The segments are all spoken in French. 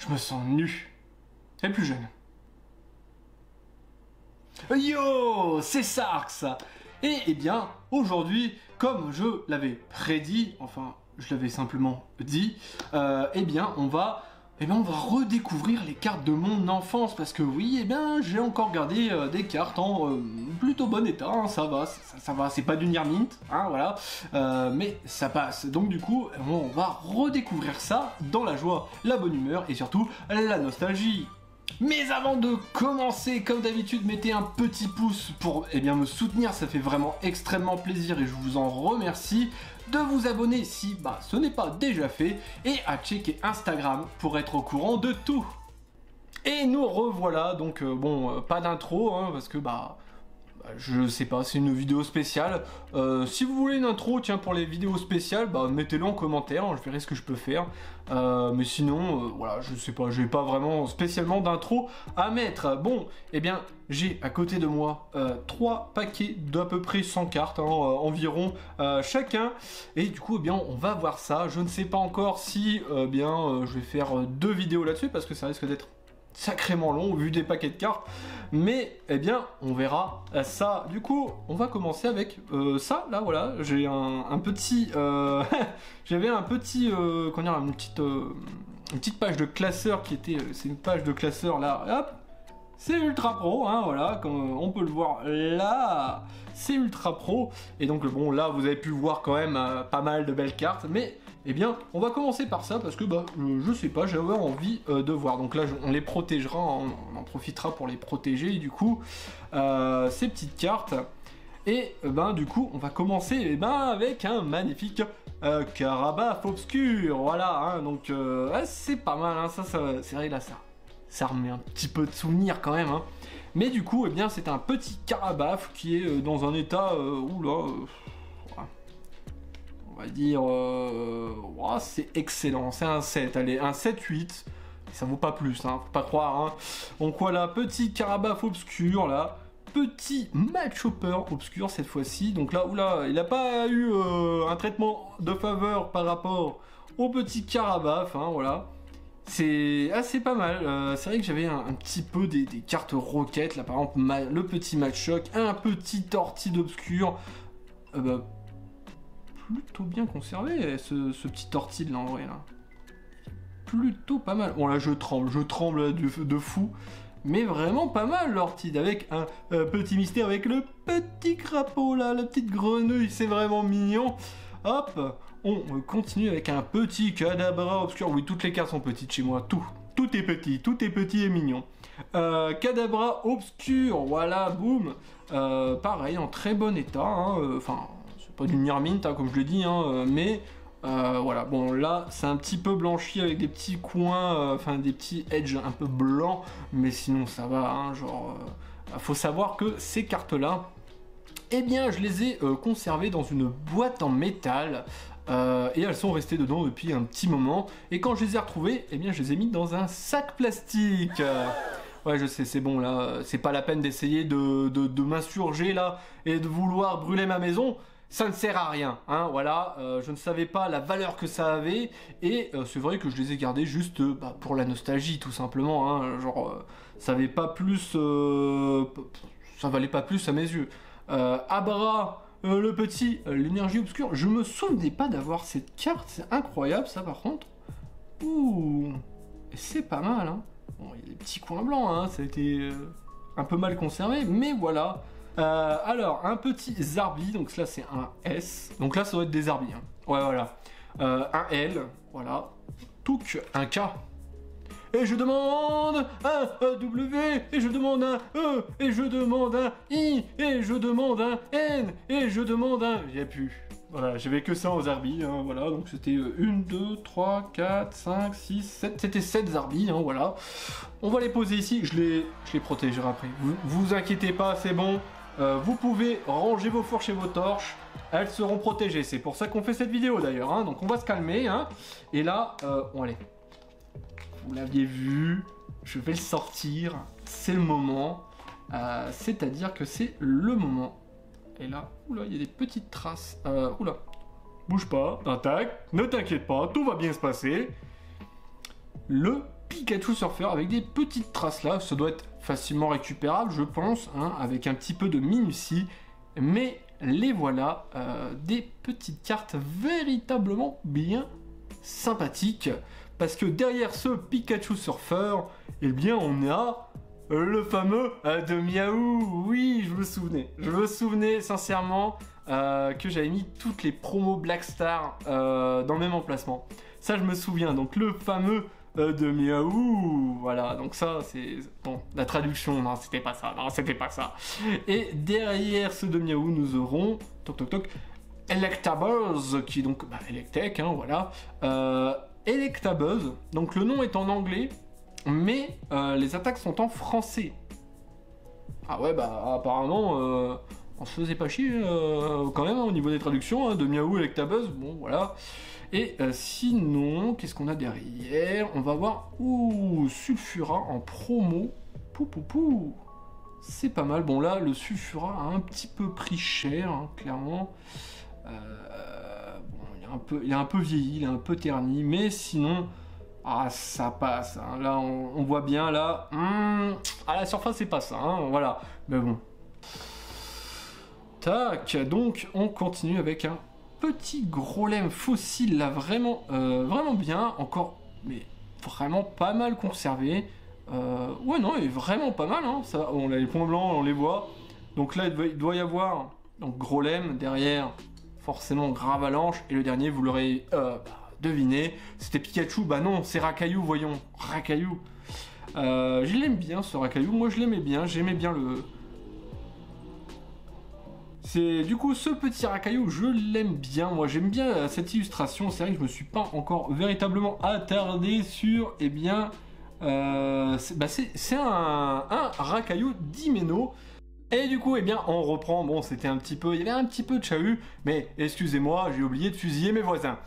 je me sens nu. Et plus jeune. Yo, c'est Sarx. Et eh bien, aujourd'hui, comme je l'avais prédit, enfin, je l'avais simplement dit, eh bien, on va redécouvrir les cartes de mon enfance, parce que oui, eh bien, j'ai encore gardé des cartes en plutôt bon état, hein, ça va, c'est pas du Near Mint, hein, voilà, mais ça passe. Donc du coup, on va redécouvrir ça dans la joie, la bonne humeur et surtout la nostalgie. Mais avant de commencer, comme d'habitude, mettez un petit pouce pour me soutenir, ça fait vraiment extrêmement plaisir et je vous en remercie. De vous abonner si ce n'est pas déjà fait et à checker Instagram pour être au courant de tout. Et nous revoilà, donc pas d'intro, hein, parce que je sais pas, c'est une vidéo spéciale. Si vous voulez une intro, tiens, pour les vidéos spéciales, mettez-le en commentaire, hein, je verrai ce que je peux faire. Mais sinon, voilà, je sais pas, j'ai pas vraiment spécialement d'intro à mettre. Bon, eh bien, j'ai à côté de moi 3 paquets d'à peu près 100 cartes, hein, environ chacun. Et du coup, eh bien, on va voir ça. Je ne sais pas encore si, je vais faire 2 vidéos là-dessus, parce que ça risque d'être sacrément long vu des paquets de cartes, mais eh bien on verra ça. Du coup on va commencer avec ça là, voilà, j'ai un petit j'avais un petit comment dire, une petite page de classeur qui était c'est une page de classeur là, hop, c'est ultra pro, hein, voilà, comme on peut le voir là, c'est ultra pro. Et donc bon, là vous avez pu voir quand même pas mal de belles cartes, mais eh bien on va commencer par ça parce que je sais pas, j'avais envie de voir. Donc là on les protégera, on en profitera pour les protéger du coup, ces petites cartes. Et du coup on va commencer avec un magnifique Carabafe Obscur, voilà, hein, donc c'est pas mal, hein, ça c'est vrai là, ça remet un petit peu de souvenirs quand même, hein. Mais du coup, eh bien, c'est un petit Carabafe qui est dans un état, on va dire, c'est excellent, c'est un 7, allez, un 7-8, ça vaut pas plus, hein, faut pas croire, hein. Donc voilà, petit Carabafe Obscur, là, petit Matchhopper Obscur cette fois-ci, donc là, oula, il n'a pas eu un traitement de faveur par rapport au petit Carabafe, hein, voilà. C'est assez pas mal, c'est vrai que j'avais un petit peu des cartes roquettes, là par exemple le petit Matchshock, un petit Tortide Obscur, plutôt bien conservé ce petit Tortide là en vrai là. Plutôt pas mal, bon là je tremble de fou, mais vraiment pas mal l'Ortide, avec un petit mystère, avec le petit crapaud là, la petite grenouille, c'est vraiment mignon. Hop, on continue avec un petit Kadabra Obscur. Oui, toutes les cartes sont petites chez moi, tout est petit et mignon. Kadabra Obscur, voilà, boum. Pareil, en très bon état, hein, enfin, c'est pas du Near Mint, hein, comme je le dis, hein, mais voilà, bon là, c'est un petit peu blanchi avec des petits coins, enfin des petits edges un peu blancs, mais sinon ça va, hein, genre, faut savoir que ces cartes-là, eh bien, je les ai conservées dans une boîte en métal, et elles sont restées dedans depuis un petit moment, et quand je les ai retrouvées, eh bien, je les ai mis dans un sac plastique. Ouais, je sais, c'est bon, là, c'est pas la peine d'essayer de m'insurger, là, et de vouloir brûler ma maison, ça ne sert à rien, hein, voilà, je ne savais pas la valeur que ça avait, et c'est vrai que je les ai gardés juste pour la nostalgie, tout simplement, hein, genre, ça valait pas plus, ça valait pas plus à mes yeux. Abra, le petit, l'énergie obscure, je me souvenais pas d'avoir cette carte, c'est incroyable ça par contre. Ouh, c'est pas mal, hein. Bon, il y a des petits coins blancs, hein, ça a été un peu mal conservé, mais voilà. Alors, un petit Zarbi, donc là c'est un S, donc là ça doit être des Zarbi, hein. Ouais, voilà. Un L, voilà. Touk, un K. Et je demande un W, et je demande un E, et je demande un I, et je demande un N, et je demande un... J'ai plus. Voilà, j'avais que ça aux Zarbi, hein, voilà, donc c'était 1, 2, 3, 4, 5, 6, 7, c'était 7 Zarbi, hein, voilà. On va les poser ici, je les protégerai après. Vous inquiétez pas, c'est bon. Vous pouvez ranger vos fourches et vos torches, elles seront protégées. C'est pour ça qu'on fait cette vidéo d'ailleurs, hein, donc on va se calmer, hein. Et là, bon allez. Vous l'aviez vu, je vais le sortir, c'est le moment, c'est-à-dire que c'est le moment. Et là, oula, il y a des petites traces, oula, bouge pas, intact, ne t'inquiète pas, tout va bien se passer. Le Pikachu Surfer avec des petites traces là. Ça doit être facilement récupérable, je pense, hein, avec un petit peu de minutie. Mais les voilà, des petites cartes véritablement bien sympathiques. Parce que derrière ce Pikachu Surfer, eh bien on a le fameux de Miaou. Oui, je me souvenais sincèrement que j'avais mis toutes les promos Black Star dans le même emplacement. Ça je me souviens, donc le fameux de Miaou, voilà, donc ça c'est... Bon, la traduction, non c'était pas ça. Et derrière ce de Miaou, nous aurons, toc toc toc, Electabuzz, qui est donc, Electek, hein, voilà. Electabuzz, donc le nom est en anglais, mais les attaques sont en français. Ah ouais, apparemment, on se faisait pas chier quand même, hein, au niveau des traductions, hein, de Miaou, Electabuzz, bon voilà. Et sinon, qu'est-ce qu'on a derrière? On va voir, Sulfura en promo, c'est pas mal. Bon là, le Sulfura a un petit peu pris cher, hein, clairement. Bon, il est un peu vieilli, il est un peu terni, mais sinon, ça passe. Hein. Là, on voit bien, là, à la surface, c'est pas ça, hein, voilà. Mais bon. Tac, donc on continue avec un petit Grolem fossile, là, vraiment bien, encore, mais vraiment pas mal conservé. Ouais, non, il est vraiment pas mal, hein, ça, on a les points blancs, on les voit. Donc là, il doit y avoir, donc Grolem, derrière, forcément Gravalanche, et le dernier, vous l'aurez deviné, c'était Pikachu, non, c'est Rakaillou, voyons, Rakaillou. Je l'aime bien, ce Rakaillou, moi je l'aimais bien, j'aimais bien le... C'est du coup ce petit Rakaillou, je l'aime bien, moi j'aime bien cette illustration, c'est vrai que je me suis pas encore véritablement attardé sur, c'est un Rakaillou d'Imeno. Et du coup, on reprend, bon c'était il y avait un petit peu de chahut, mais excusez-moi, j'ai oublié de fusiller mes voisins.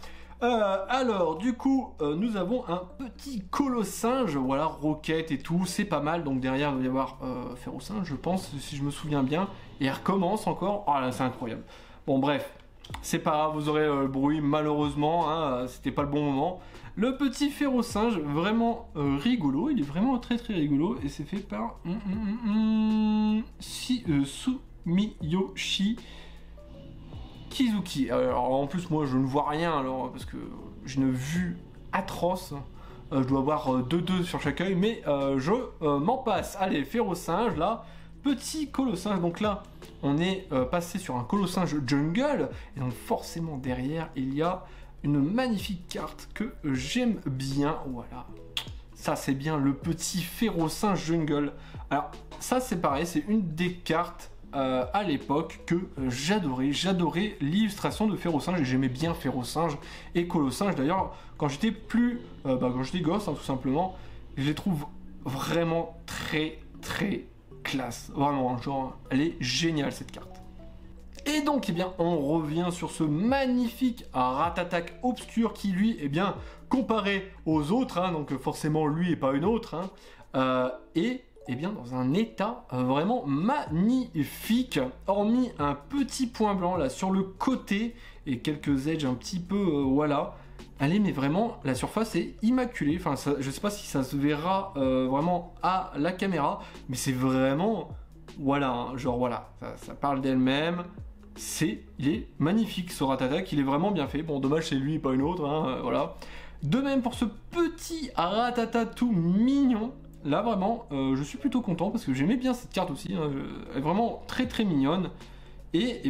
Alors, du coup, nous avons un petit Colossinge, voilà, Roquette et tout, c'est pas mal, donc derrière il va y avoir Ferrosinge, je pense, si je me souviens bien, et il recommence encore, oh là, c'est incroyable. Bon, bref, c'est pas grave, vous aurez le bruit, malheureusement, hein, c'était pas le bon moment. Le petit Ferrosinge, vraiment rigolo, il est vraiment très très rigolo, et c'est fait par Sumiyoshi Kizuki. Alors en plus moi je ne vois rien alors parce que j'ai une vue atroce. Je dois avoir 2 sur chaque œil, mais je m'en passe. Allez, Ferrosinge là, petit Colossinge. Donc là on est passé sur un Colossinge jungle et donc forcément derrière il y a une magnifique carte que j'aime bien. Voilà, ça c'est bien le petit Ferrosinge jungle. Alors ça c'est pareil, c'est une des cartes à l'époque que j'adorais l'illustration de Ferrosinge et j'aimais bien Ferrosinge et Colossinge d'ailleurs quand j'étais quand j'étais gosse, hein, tout simplement, je les trouve vraiment très très classe, vraiment, genre elle est géniale cette carte. Et donc on revient sur ce magnifique Ratatak obscur qui lui comparé aux autres, hein, donc forcément lui et pas une autre, hein, dans un état vraiment magnifique, hormis un petit point blanc là sur le côté et quelques edges un petit peu, voilà. Allez, mais vraiment, la surface est immaculée, enfin, je sais pas si ça se verra vraiment à la caméra, mais c'est vraiment, voilà, hein, genre voilà, ça parle d'elle-même, il est magnifique ce Ratatak, il est vraiment bien fait, bon dommage c'est lui et pas une autre, hein, voilà. De même pour ce petit Ratata tout mignon. Là vraiment, je suis plutôt content parce que j'aimais bien cette carte aussi, hein, elle est vraiment très très mignonne. Et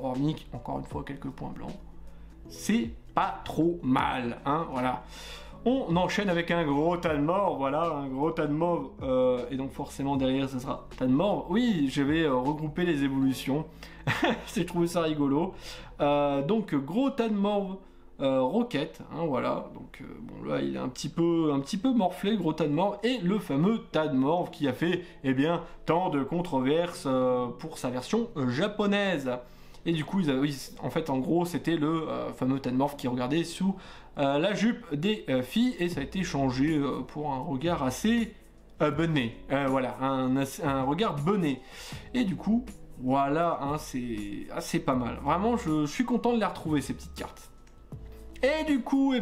hormis encore une fois quelques points blancs, c'est pas trop mal, hein, voilà. On enchaîne avec un gros Tadmorph, voilà, un gros Tadmorph, et donc forcément derrière ce sera Tadmorph. Oui, je vais regrouper les évolutions, j'ai trouvé ça rigolo. Donc gros Tadmorph. Roquette, hein, voilà, donc là il est un petit peu morflé, gros Tadmorph, et le fameux Tadmorph qui a fait tant de controverses pour sa version japonaise. Et du coup en fait en gros c'était le fameux Tadmorph qui regardait sous la jupe des filles et ça a été changé pour un regard assez bené, voilà, un regard bené. Et du coup voilà, hein, c'est pas mal, vraiment je suis content de les retrouver ces petites cartes. Et du coup,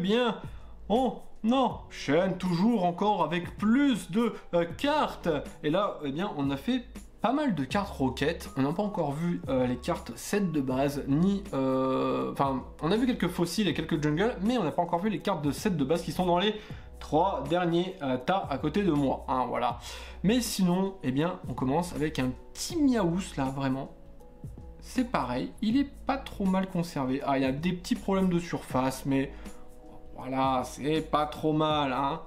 on Non, Shen toujours encore avec plus de cartes. Et là, eh bien, on a fait pas mal de cartes roquettes. On n'a pas encore vu les cartes set de base, ni... Enfin, on a vu quelques fossiles et quelques jungles, mais on n'a pas encore vu les cartes de set de base qui sont dans les 3 derniers tas à côté de moi. Hein, voilà. Mais sinon, eh bien, on commence avec un petit Miaous, là, vraiment. C'est pareil, il est pas trop mal conservé. Ah, il y a des petits problèmes de surface, mais... Voilà, c'est pas trop mal, hein.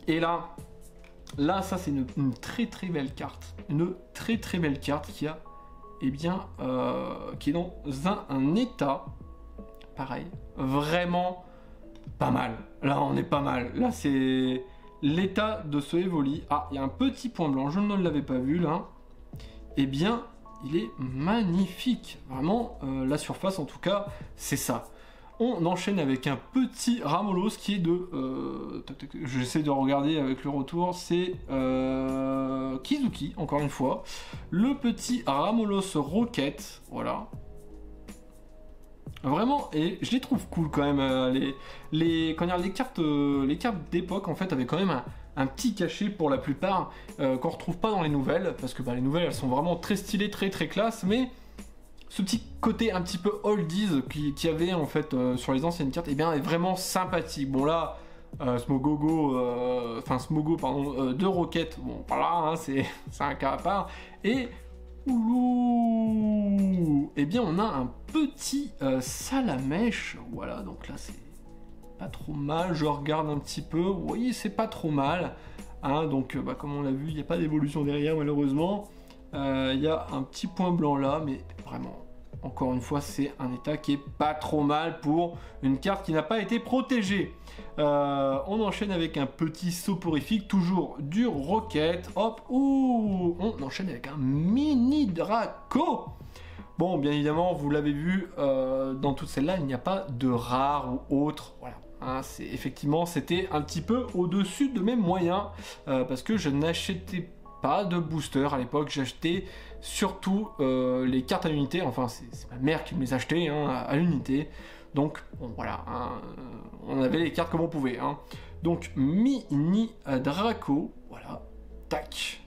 Et là, ça c'est une très très belle carte. Une très très belle carte qui a, eh bien, qui est dans un état, pareil, vraiment pas mal. Là, on est pas mal. Là, c'est l'état de ce Evoli. Ah, il y a un petit point blanc, je ne l'avais pas vu, là. Eh bien, il est magnifique. Vraiment, la surface, en tout cas, c'est ça. On enchaîne avec un petit Ramolos qui est de... J'essaie de regarder avec le retour. C'est Kizuki, encore une fois. Le petit Ramolos Rocket. Voilà. Vraiment, et je les trouve cool quand même. Les cartes d'époque, en fait, avaient quand même un petit cachet pour la plupart qu'on retrouve pas dans les nouvelles. Parce que les nouvelles, elles sont vraiment très stylées, très très classe. Mais... ce petit côté un petit peu oldies qu'il y avait en fait sur les anciennes cartes, eh bien, est vraiment sympathique. Bon là, Smogo, de Rocket, bon voilà, hein, c'est un cas à part. Et oulou, eh bien, on a un petit Salamèche. Voilà, donc là c'est pas trop mal. Je regarde un petit peu, vous voyez, c'est pas trop mal. Hein, donc, comme on l'a vu, il n'y a pas d'évolution derrière malheureusement. Il y a un petit point blanc là, mais vraiment, encore une fois, c'est un état qui est pas trop mal pour une carte qui n'a pas été protégée. On enchaîne avec un petit soporifique, toujours du Rocket. Hop, ouh, on enchaîne avec un mini Draco. Bon, bien évidemment, vous l'avez vu, dans toutes celles-là, il n'y a pas de rare ou autre. Voilà. Hein, effectivement, c'était un petit peu au-dessus de mes moyens, parce que je n'achetais pas de booster à l'époque, j'achetais surtout les cartes à l'unité, enfin c'est ma mère qui me les achetait hein, à l'unité, donc bon, voilà, hein, on avait les cartes comme on pouvait. Hein. Donc mini Draco, voilà, tac,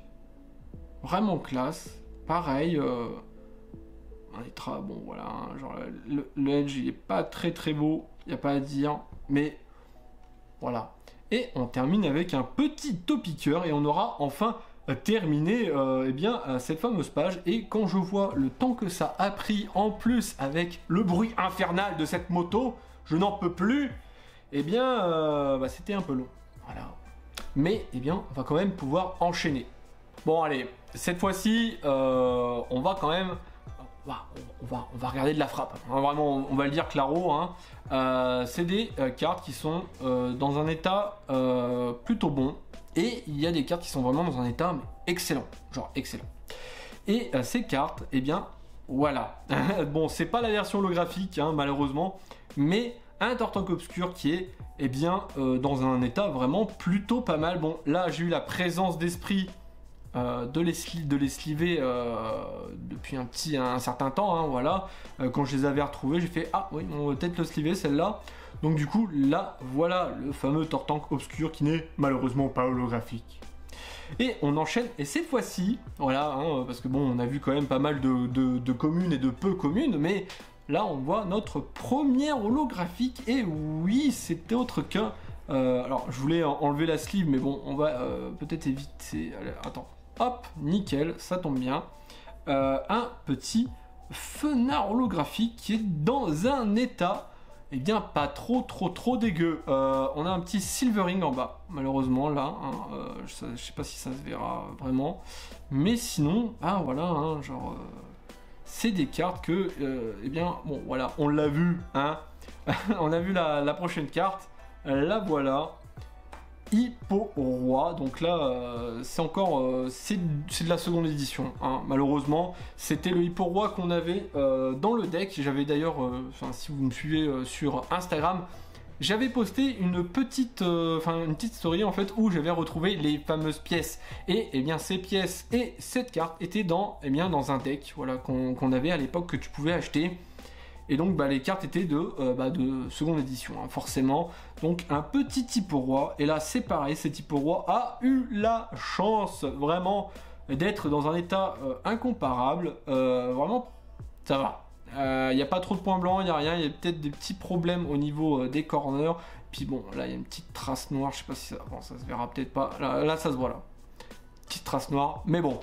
vraiment classe, pareil, un étra, bon voilà, hein, genre le edge il est pas très très beau, il n'y a pas à dire, mais voilà. Et on termine avec un petit topiqueur et on aura enfin terminé eh bien, cette fameuse page. Et quand je vois le temps que ça a pris en plus avec le bruit infernal de cette moto, je n'en peux plus, eh bien c'était un peu long. Voilà. Mais eh bien, on va quand même pouvoir enchaîner. Bon allez, cette fois-ci, on va quand même... On va regarder de la frappe. Hein, vraiment, on va le dire claro. Hein. C'est des cartes qui sont dans un état plutôt bon. Et il y a des cartes qui sont vraiment dans un état mais excellent. Genre excellent. Et ces cartes, eh bien, voilà. Bon, c'est pas la version holographique, hein, malheureusement. Mais un Tortank Obscur qui est, eh bien, dans un état vraiment plutôt pas mal. Bon, là, j'ai eu la présence d'esprit... de les sliver depuis un certain temps, hein, voilà. Quand je les avais retrouvés, j'ai fait ah oui, on va peut-être le sliver celle-là. Donc du coup, là, voilà le fameux Tortank Obscur qui n'est malheureusement pas holographique. Et on enchaîne, et cette fois-ci, voilà, hein, parce que bon, on a vu quand même pas mal de communes et de peu communes, mais là, on voit notre première holographique, et oui, c'était autre qu'un... alors, je voulais enlever la sleeve, mais bon, on va peut-être éviter... Allez, attends. Hop, nickel, ça tombe bien. Un petit Fenard holographique qui est dans un état, eh bien, pas trop dégueu. On a un petit Silvering en bas, malheureusement, là. Hein, je sais pas si ça se verra vraiment. Mais sinon, ah voilà, hein, genre... c'est des cartes que, eh bien, bon, voilà, on l'a vu, hein. On a vu la prochaine carte. La voilà. Hippo Roi, donc là c'est encore c'est de la seconde édition, hein. Malheureusement c'était le Hippo Roi qu'on avait dans le deck. J'avais d'ailleurs, si vous me suivez sur Instagram, j'avais posté une petite story en fait où j'avais retrouvé les fameuses pièces, et eh bien ces pièces et cette carte étaient dans un deck, voilà, qu'on avait à l'époque, que tu pouvais acheter. Et donc les cartes étaient de seconde édition, hein, forcément. Donc un petit typo roi, et là c'est pareil, ce typo roi a eu la chance vraiment d'être dans un état incomparable, vraiment ça va. Il n'y a pas trop de points blancs, il n'y a rien, il y a peut-être des petits problèmes au niveau des corners. Puis bon, là il y a une petite trace noire, je sais pas si ça, bon, ça se verra peut-être pas, là ça se voit là. Petite trace noire, mais bon,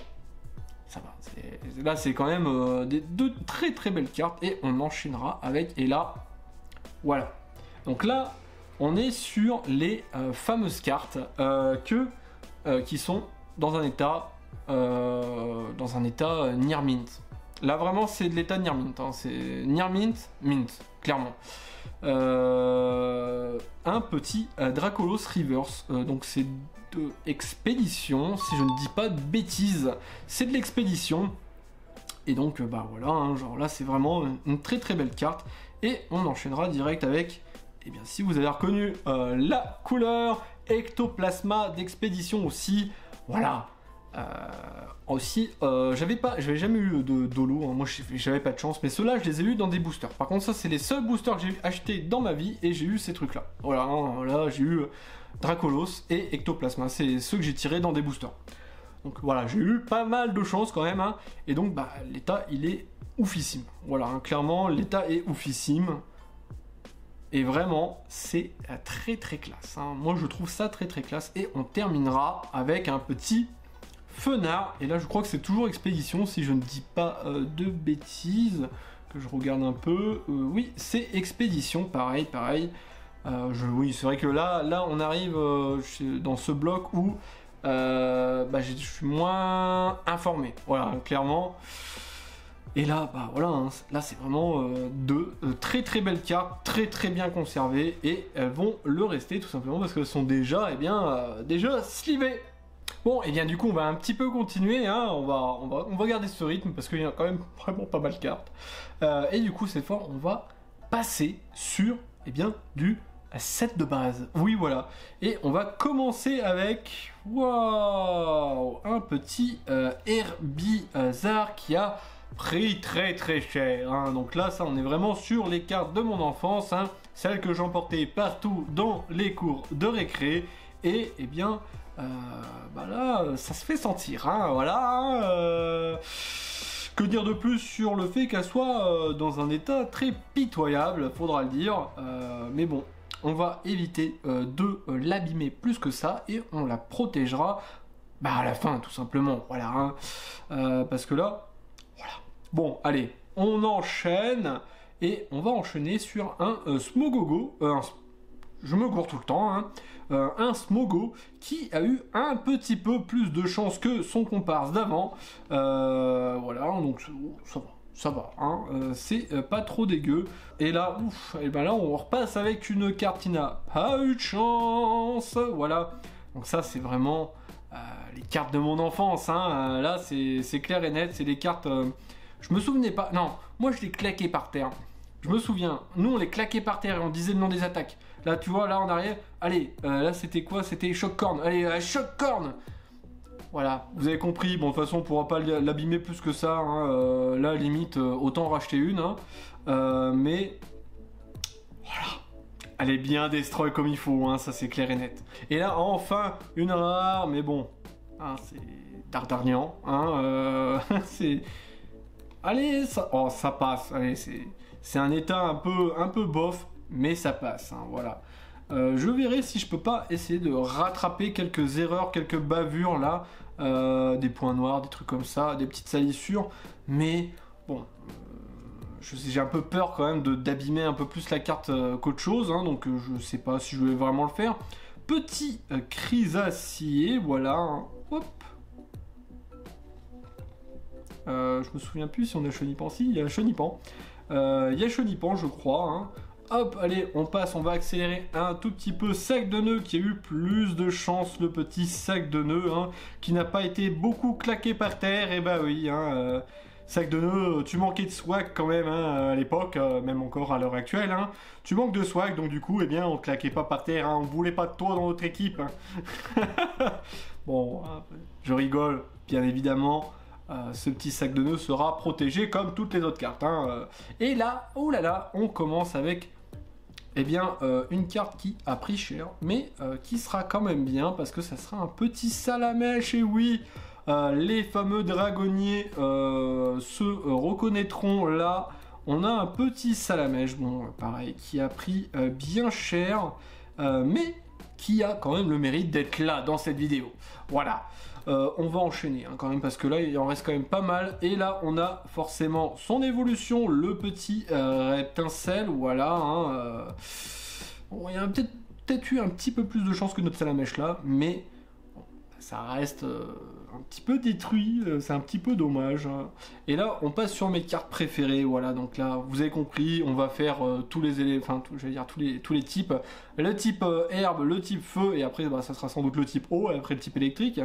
ça va. Là c'est quand même deux très très belles cartes, et on enchaînera avec, et là, voilà. Donc là, on est sur les fameuses cartes qui sont dans un état near mint. Là vraiment c'est de l'état near mint, hein. C'est near mint, mint, clairement. Un petit Dracolos Reverse, donc c'est de expédition, si je ne dis pas de bêtises, c'est de l'expédition. Et donc voilà, hein, genre là c'est vraiment une très très belle carte, et on enchaînera direct avec, eh bien si vous avez reconnu la couleur, Ectoplasma d'expédition aussi, voilà. Aussi, j'avais jamais eu de d'holo, hein. Moi j'avais pas de chance, mais ceux-là je les ai eu dans des boosters. Par contre ça c'est les seuls boosters que j'ai acheté dans ma vie, et j'ai eu ces trucs là. Voilà, hein, là j'ai eu Dracolos et Ectoplasma, c'est ceux que j'ai tirés dans des boosters. Donc voilà, j'ai eu pas mal de chance quand même, hein. Et donc l'état il est oufissime. Voilà, hein, clairement l'état est oufissime. Et vraiment, c'est très très classe, hein. Moi je trouve ça très très classe. Et on terminera avec un petit Fenard, et là je crois que c'est toujours expédition si je ne dis pas de bêtises, que je regarde un peu, oui c'est expédition, pareil, oui c'est vrai que là on arrive dans ce bloc où je suis moins informé, voilà, clairement. Et là, voilà, hein, là c'est vraiment deux très très belles cartes, très très bien conservées, et elles vont le rester tout simplement parce qu'elles sont déjà, déjà slivées. Bon, et bien du coup on va un petit peu continuer, hein, on va garder ce rythme parce qu'il y a quand même vraiment pas mal de cartes. Et du coup cette fois on va passer sur du set de base. Oui voilà. Et on va commencer avec un petit Herbizarre qui a pris très très cher, hein. Donc là ça on est vraiment sur les cartes de mon enfance, hein, celles que j'emportais partout dans les cours de récré. Et là, ça se fait sentir, hein, voilà. Hein, que dire de plus sur le fait qu'elle soit dans un état très pitoyable, faudra le dire. Mais bon, on va éviter de l'abîmer plus que ça, et on la protégera à la fin, tout simplement. Voilà, hein, parce que là, voilà. Bon, allez, on enchaîne, et on va enchaîner sur un Smogogo. Je me gourre tout le temps, hein. Un Smogo qui a eu un petit peu plus de chance que son comparse d'avant. Voilà, donc ça va, hein. C'est pas trop dégueu. Et là, là on repasse avec une carte qui n'a pas eu de chance. Voilà, donc ça c'est vraiment les cartes de mon enfance, hein. Là c'est clair et net, c'est des cartes... je me souvenais pas, non, moi je les claquais par terre. Je me souviens, nous on les claquait par terre et on disait le nom des attaques. Là tu vois, là en arrière, allez, là c'était quoi? C'était Shockcorn, allez, Shockcorn. Voilà, vous avez compris, bon de toute façon on pourra pas l'abîmer plus que ça, hein. Là limite, autant racheter une, hein. Mais, voilà, elle est bien destroy comme il faut, hein, ça c'est clair et net. Et là enfin, une rare, mais bon, hein, c'est Dardarnian, hein, c'est... Allez, ça passe, allez, c'est un état un peu bof, mais ça passe, hein, voilà. Je verrai si je peux pas essayer de rattraper quelques erreurs, quelques bavures là, des points noirs, des trucs comme ça, des petites salissures, mais bon, j'ai un peu peur quand même d'abîmer un peu plus la carte qu'autre chose, hein, donc je sais pas si je vais vraiment le faire. Petit Chrysacier, voilà, hein, hop. Je me souviens plus si on a Chenipan. Si, il y a Chenipan. Il y a Chenipan, je crois, hein. Hop, allez, on passe, on va accélérer un tout petit peu. Sac de nœuds qui a eu plus de chance, le petit sac de nœuds, hein, qui n'a pas été beaucoup claqué par terre. Et bah oui, hein, sac de nœuds, tu manquais de swag quand même, hein, à l'époque, même encore à l'heure actuelle, hein. Tu manques de swag, donc du coup, eh bien, on claquait pas par terre, hein, on voulait pas de toi dans notre équipe, hein. Bon, je rigole, bien évidemment. ce petit sac de nœuds sera protégé comme toutes les autres cartes. Hein. Et là, oh là là, on commence avec eh bien, une carte qui a pris cher, mais qui sera quand même bien, parce que ça sera un petit salamèche, et oui, les fameux dragonniers se reconnaîtront là. On a un petit salamèche, bon, pareil, qui a pris bien cher, mais qui a quand même le mérite d'être là dans cette vidéo. Voilà. On va enchaîner hein, quand même, parce que là il en reste quand même pas mal. Et là on a forcément son évolution, le petit reptincelle, voilà. Hein, bon, il y a peut-être eu un petit peu plus de chance que notre salamèche là, mais bon, ça reste un petit peu détruit, c'est un petit peu dommage. Hein. Et là on passe sur mes cartes préférées, voilà. Donc là vous avez compris, on va faire tous les éléments, enfin j'allais dire tous les types. Le type herbe, le type feu, et après bah, ça sera sans doute le type eau, et après le type électrique.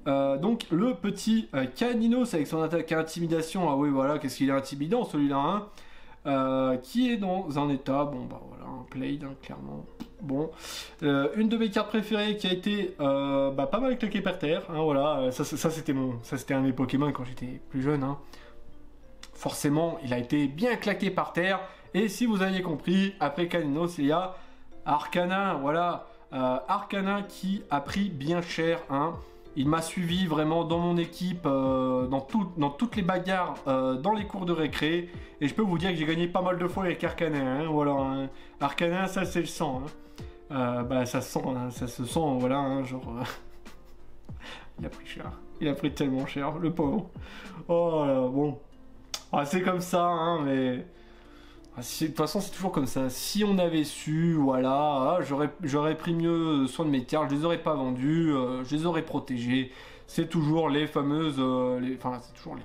Donc le petit Caninos avec son attaque à intimidation, ah oui voilà, qu'est-ce qu'il est intimidant celui-là, hein, qui est dans un état, bon bah voilà, un Plaid, hein, clairement. Bon, une de mes cartes préférées qui a été bah, pas mal claquée par terre, hein, voilà, ça c'était un de mes Pokémon quand j'étais plus jeune, hein. Forcément il a été bien claqué par terre, et si vous aviez compris, après Caninos il y a Arcana, voilà, Arcana qui a pris bien cher, hein. Il m'a suivi vraiment dans mon équipe, dans toutes les bagarres, dans les cours de récré. Et je peux vous dire que j'ai gagné pas mal de fois avec Arcana. Hein, voilà, hein. Arcana, ça c'est le sang. Hein. Bah ça se sent, hein, ça se sent, voilà, hein, genre... il a pris cher. Il a pris tellement cher, le pauvre. Oh là, bon. Ah, c'est comme ça, hein, mais... De toute façon, c'est toujours comme ça. Si on avait su, voilà, j'aurais pris mieux soin de mes cartes, je les aurais pas vendues, je les aurais protégées. C'est toujours les fameuses, enfin, c'est toujours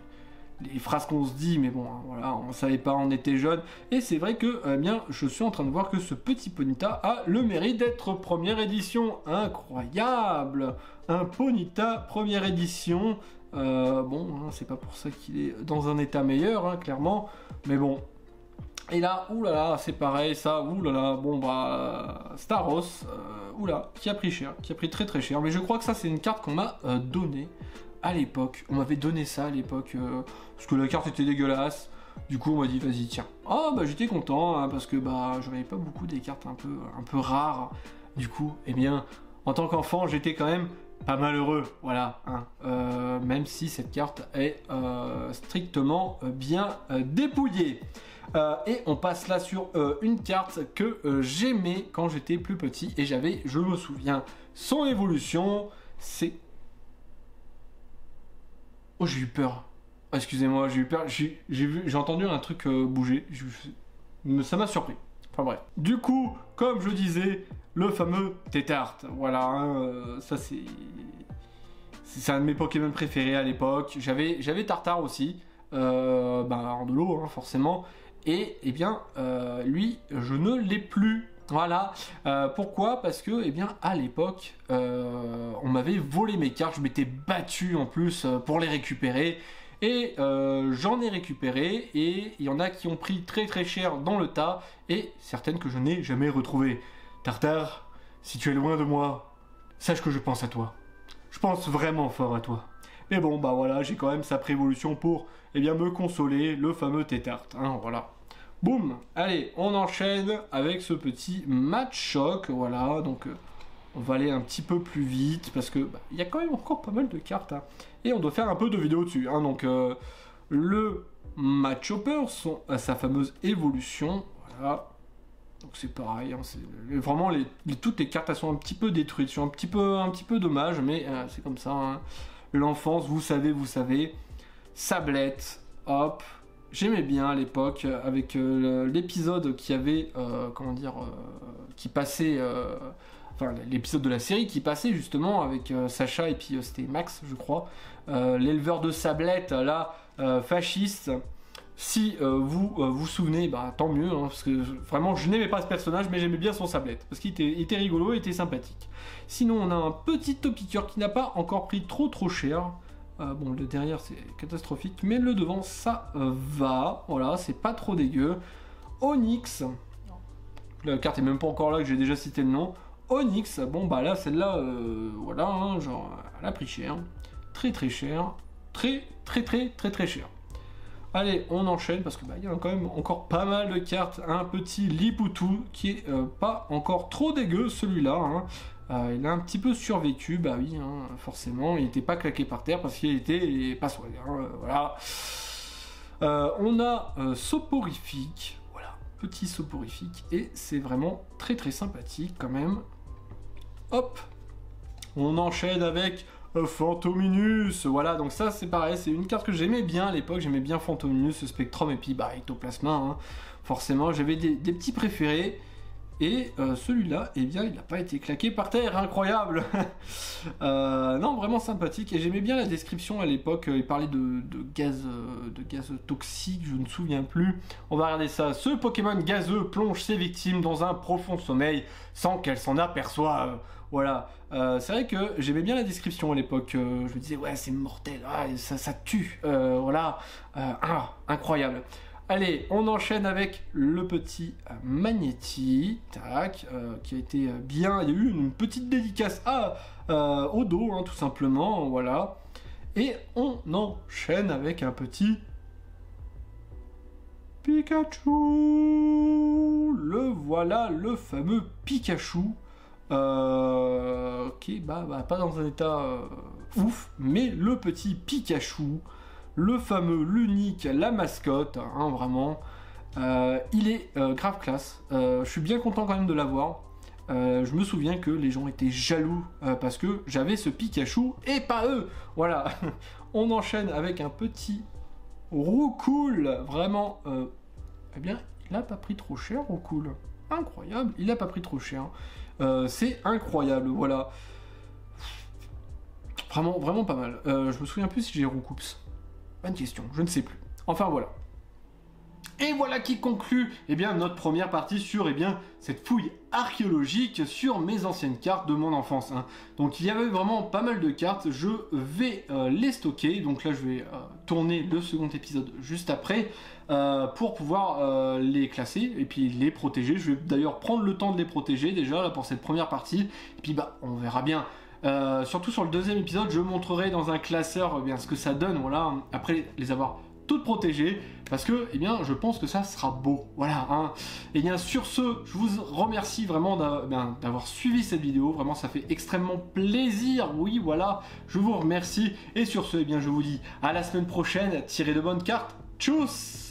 les phrases qu'on se dit, mais bon, hein, voilà, on savait pas, on était jeunes. Et c'est vrai que, eh bien, je suis en train de voir que ce petit Ponyta a le mérite d'être première édition. Incroyable! Un Ponyta première édition. Bon, hein, c'est pas pour ça qu'il est dans un état meilleur, hein, clairement, mais bon. Et là, oulala, c'est pareil, ça, oulala, bon bah, Staros, oula, qui a pris cher, qui a pris très très cher, mais je crois que ça c'est une carte qu'on m'a donnée à l'époque, on m'avait donné ça à l'époque, parce que la carte était dégueulasse, du coup on m'a dit vas-y tiens, oh bah j'étais content, hein, parce que bah j'en avais pas beaucoup des cartes un peu rares, du coup, eh bien, en tant qu'enfant j'étais quand même pas malheureux, voilà, hein, même si cette carte est strictement bien dépouillée. Et on passe là sur une carte que j'aimais quand j'étais plus petit, et j'avais, je me souviens, son évolution, c'est... Oh, j'ai eu peur. Oh, excusez-moi, j'ai eu peur, j'ai entendu un truc bouger, ça m'a surpris. Enfin bref. Du coup, comme je disais, le fameux Tétart, voilà, hein, ça c'est un de mes Pokémon préférés à l'époque. J'avais Tartare aussi, bah, en de l'eau, hein, forcément. Et eh bien, lui, je ne l'ai plus. Voilà. Pourquoi? Parce que, eh bien, à l'époque, on m'avait volé mes cartes. Je m'étais battu en plus pour les récupérer. Et j'en ai récupéré. Et il y en a qui ont pris très très cher dans le tas. Et certaines que je n'ai jamais retrouvées. Tartare, si tu es loin de moi, sache que je pense à toi. Je pense vraiment fort à toi. Mais bon, bah voilà, j'ai quand même sa préévolution pour, eh bien, me consoler, le fameux Tétart, hein, voilà. Boum. Allez, on enchaîne avec ce petit match choc, voilà, donc on va aller un petit peu plus vite, parce que bah, y a quand même encore pas mal de cartes, hein, et on doit faire un peu de vidéo dessus, hein, donc le match hopper, sa fameuse évolution, voilà. Donc c'est pareil, hein, vraiment toutes les cartes elles sont un petit peu détruites, sont un petit peu dommage, mais c'est comme ça, hein. L'enfance, vous savez, Sablette, hop, j'aimais bien à l'époque, avec l'épisode qui avait, comment dire, qui passait, enfin l'épisode de la série qui passait justement avec Sacha et puis c'était Max, je crois, l'éleveur de Sablette, là, fasciste. Si vous vous souvenez, bah, tant mieux, hein, parce que vraiment je n'aimais pas ce personnage, mais j'aimais bien son Sablette, parce qu'il était rigolo et était sympathique. Sinon on a un petit Topiqueur qui n'a pas encore pris trop cher. Bon, le derrière c'est catastrophique, mais le devant ça va, voilà, c'est pas trop dégueu. Onyx, la carte est même pas encore là, que j'ai déjà cité le nom. Onyx, bon bah là celle-là, voilà, hein, genre elle a pris cher, très cher. très cher. Allez, on enchaîne parce que il y a quand même encore pas mal de cartes. Un petit Lipoutou qui est pas encore trop dégueu celui-là. Hein. Il a un petit peu survécu, bah oui, hein, forcément. Il n'était pas claqué par terre parce qu'il était pas swag. Hein, voilà. On a Soporifique, voilà, petit Soporifique, et c'est vraiment très sympathique quand même. Hop, on enchaîne avec Fantominus, voilà, donc ça c'est pareil, c'est une carte que j'aimais bien à l'époque, j'aimais bien Fantominus, Spectrum, et puis Ectoplasma, hein. Forcément j'avais des petits préférés, et celui-là, eh bien, il n'a pas été claqué par terre, incroyable. Non, vraiment sympathique, et j'aimais bien la description à l'époque, il parlait de gaz toxique, je ne me souviens plus. On va regarder ça. Ce Pokémon gazeux plonge ses victimes dans un profond sommeil sans qu'elles s'en aperçoivent. Voilà, c'est vrai que j'aimais bien la description à l'époque, je me disais, ouais, c'est mortel, ça tue, voilà, incroyable. Allez, on enchaîne avec le petit Magnéti, tac, qui a été bien, il y a eu une petite dédicace au dos, hein, tout simplement, voilà. Et on enchaîne avec un petit Pikachu. Le voilà, le fameux Pikachu, qui est pas dans un état ouf, mais le petit Pikachu, le fameux, l'unique, la mascotte, hein, vraiment, il est grave classe. Je suis bien content quand même de l'avoir. Je me souviens que les gens étaient jaloux parce que j'avais ce Pikachu et pas eux. Voilà. On enchaîne avec un petit Roucoule. Vraiment, eh bien, il a pas pris trop cher, Roucoule. Incroyable, il a pas pris trop cher. C'est incroyable, voilà. Vraiment pas mal. Je me souviens plus si j'ai Roucoups. Bonne question, je ne sais plus. Enfin voilà. Et voilà qui conclut notre première partie sur cette fouille archéologique sur mes anciennes cartes de mon enfance. Hein. Donc il y avait vraiment pas mal de cartes, je vais les stocker. Donc là je vais tourner le second épisode juste après pour pouvoir les classer et puis les protéger. Je vais d'ailleurs prendre le temps de les protéger déjà là pour cette première partie. Et puis on verra bien. Surtout sur le deuxième épisode, je montrerai dans un classeur ce que ça donne, voilà, après les avoir toutes protégées, parce que je pense que ça sera beau, voilà, hein. Et bien sur ce, je vous remercie vraiment d'avoir suivi cette vidéo, vraiment ça fait extrêmement plaisir, oui voilà, je vous remercie, et sur ce, je vous dis à la semaine prochaine, tirez de bonnes cartes, tchuss.